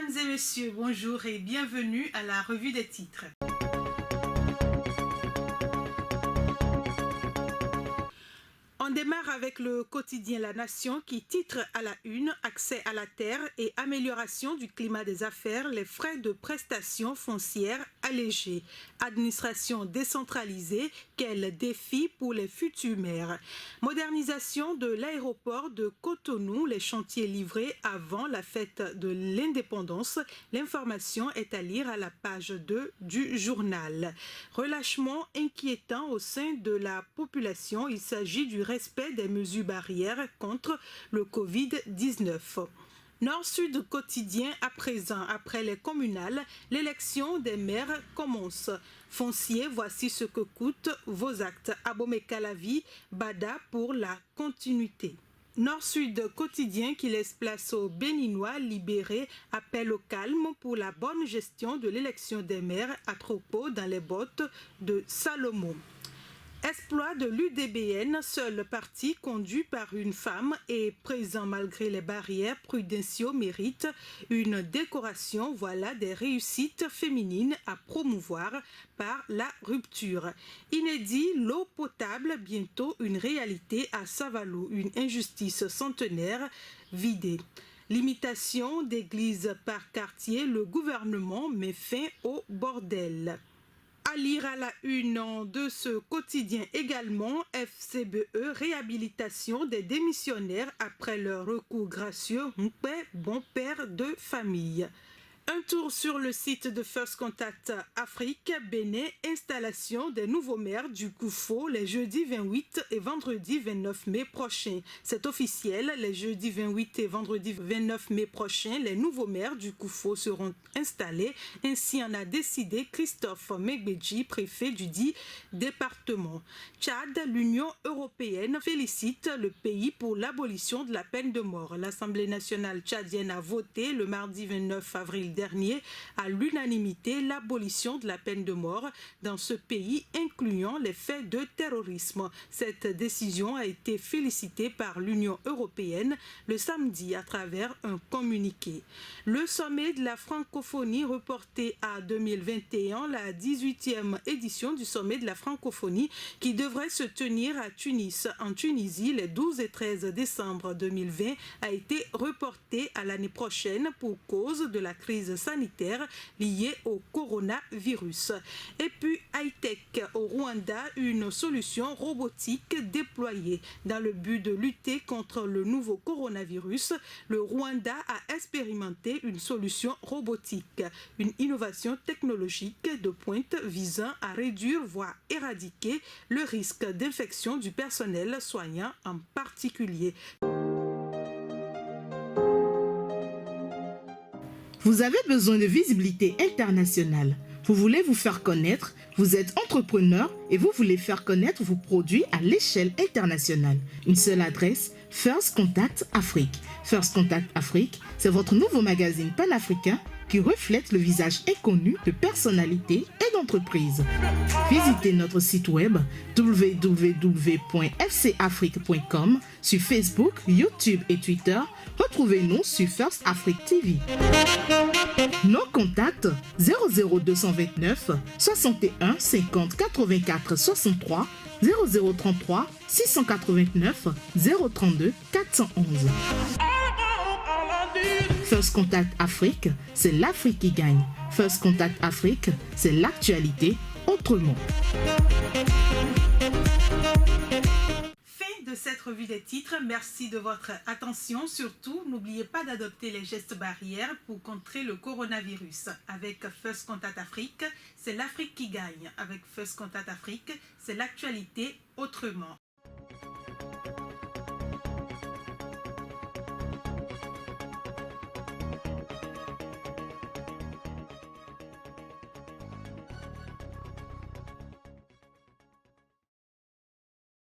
Mesdames et messieurs, bonjour et bienvenue à la revue des titres. On démarre avec le quotidien La Nation qui titre à la une « Accès à la terre et amélioration du climat des affaires, les frais de prestations foncières allégés. Administration décentralisée, quel défi pour les futurs maires ?» Modernisation de l'aéroport de Cotonou, les chantiers livrés avant la fête de l'indépendance. L'information est à lire à la page 2 du journal. Relâchement inquiétant au sein de la population, il s'agit du respect des mesures barrières contre le Covid-19. Nord-Sud quotidien à présent, après les communales, l'élection des maires commence. Foncier, voici ce que coûtent vos actes. Abomey Calavi, Bada pour la continuité. Nord-Sud quotidien qui laisse place aux Béninois libérés, appel au calme pour la bonne gestion de l'élection des maires à Tropo dans les bottes de Salomon. Exploit de l'UDBN, seul parti conduit par une femme et présent malgré les barrières, Prudencio mérite une décoration. Voilà des réussites féminines à promouvoir par la rupture. Inédit, l'eau potable, bientôt une réalité à Savalou, une injustice centenaire vidée. Limitation d'églises par quartier, le gouvernement met fin au bordel. À lire à la une de ce quotidien également, FCBE, réhabilitation des démissionnaires après leur recours gracieux, bon père de famille. Un tour sur le site de First Contact Afrique, Bénin, installation des nouveaux maires du Koufo les jeudis 28 et vendredi 29 mai prochains. C'est officiel, les jeudis 28 et vendredi 29 mai prochains, les nouveaux maires du Koufo seront installés. Ainsi en a décidé Christophe Megbedji, préfet du dit département. Tchad, l'Union européenne félicite le pays pour l'abolition de la peine de mort. L'Assemblée nationale tchadienne a voté le mardi 29 avril dernier à l'unanimité l'abolition de la peine de mort dans ce pays, incluant les faits de terrorisme. Cette décision a été félicitée par l'Union européenne le samedi à travers un communiqué. Le sommet de la francophonie reporté à 2021, la 18e édition du sommet de la francophonie qui devrait se tenir à Tunis, en Tunisie, les 12 et 13 décembre 2020, a été reportée à l'année prochaine pour cause de la crise sanitaire liée au coronavirus. Et puis high-tech au Rwanda, une solution robotique déployée dans le but de lutter contre le nouveau coronavirus. Le Rwanda a expérimenté une solution robotique, une innovation technologique de pointe visant à réduire voire éradiquer le risque d'infection du personnel soignant en particulier. Vous avez besoin de visibilité internationale. Vous voulez vous faire connaître, vous êtes entrepreneur et vous voulez faire connaître vos produits à l'échelle internationale. Une seule adresse, First Contact Afrique. First Contact Afrique, c'est votre nouveau magazine panafricain qui reflète le visage inconnu de personnalités et d'entreprises. Visitez notre site web www.fcafrique.com, sur Facebook, YouTube et Twitter. Retrouvez-nous sur First Afrique TV. Nos contacts 00229 61 50 84 63 0033 689 032 411. First Contact Afrique, c'est l'Afrique qui gagne. First Contact Afrique, c'est l'actualité autrement. Fin de cette revue des titres. Merci de votre attention. Surtout, n'oubliez pas d'adopter les gestes barrières pour contrer le coronavirus. Avec First Contact Afrique, c'est l'Afrique qui gagne. Avec First Contact Afrique, c'est l'actualité autrement.